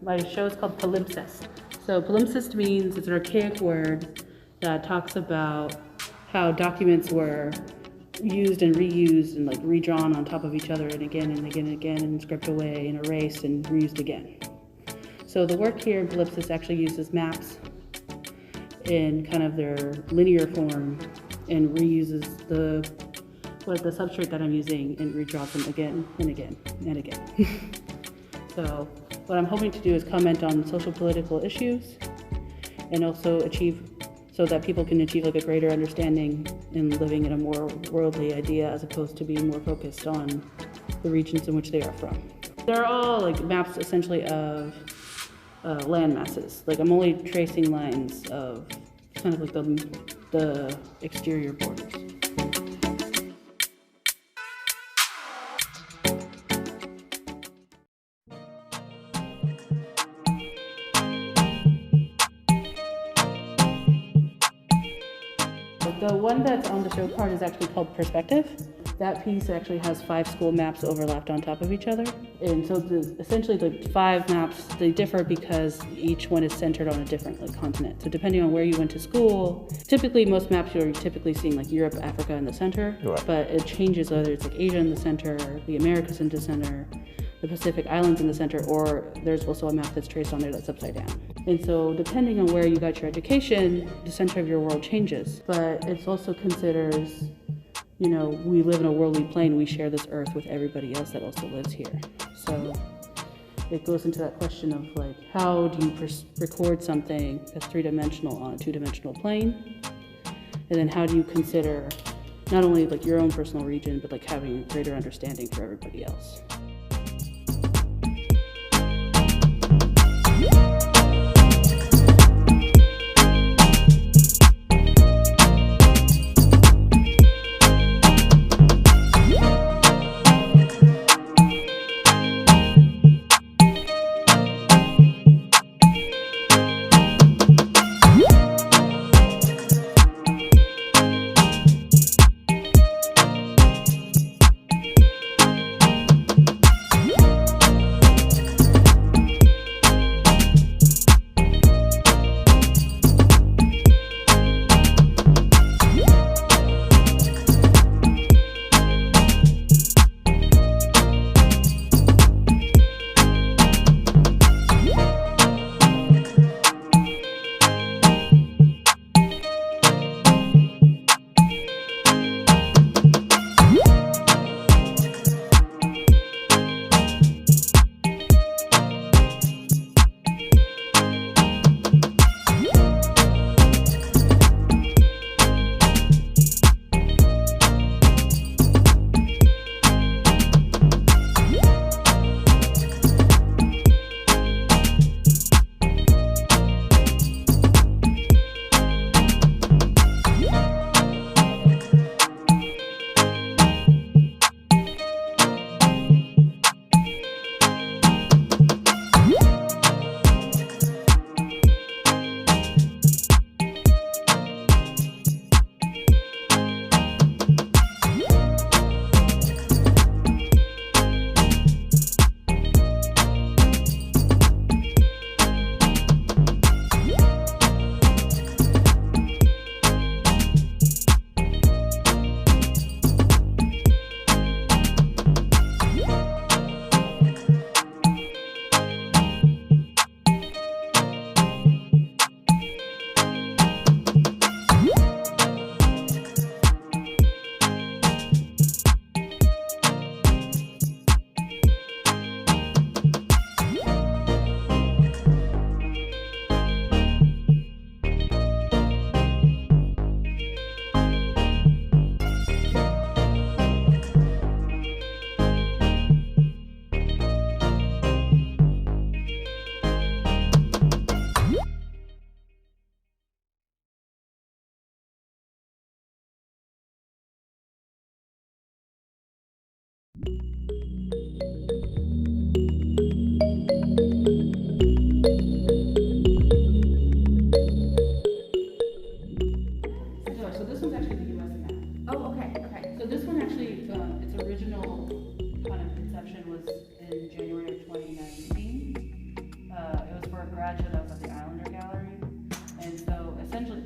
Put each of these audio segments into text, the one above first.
my show is called palimpsest. So palimpsest means it's an archaic word that talks about how documents were used and reused and like redrawn on top of each other and again and again and again and script away and erased and reused again. So the work here in palimpsest actually uses maps in kind of their linear form and reuses the substrate that I'm using and redraws them again and again and again. So what I'm hoping to do is comment on social political issues and also achieve so that people can achieve like a greater understanding in living in a more worldly idea as opposed to being more focused on the regions in which they are from. They're all like maps essentially of land masses. Like I'm only tracing lines of kind of like the exterior borders. The one that's on the show card is actually called Perspective. That piece actually has 5 school maps overlapped on top of each other. And so essentially the 5 maps, they differ because each one is centered on a different continent. So depending on where you went to school, typically most maps you're typically seeing like Europe, Africa in the center, right. But it changes whether it's like Asia in the center, the Americas in the center, the Pacific Islands in the center, or there's also a map that's traced on there that's upside down. And so depending on where you got your education, the center of your world changes. But it also considers, you know, we live in a worldly plane, we share this earth with everybody else that also lives here. So it goes into that question of like, how do you record something that's 3-dimensional on a 2-dimensional plane? And then how do you consider not only like your own personal region, but like having a greater understanding for everybody else?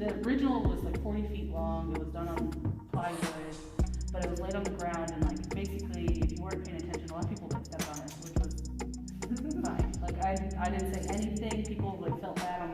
the original was like 40 feet long. It was done on plywood, but it was laid on the ground, and like basically, if you weren't paying attention, a lot of people like stepped on it, which was fine. Like I didn't say anything. People like felt bad on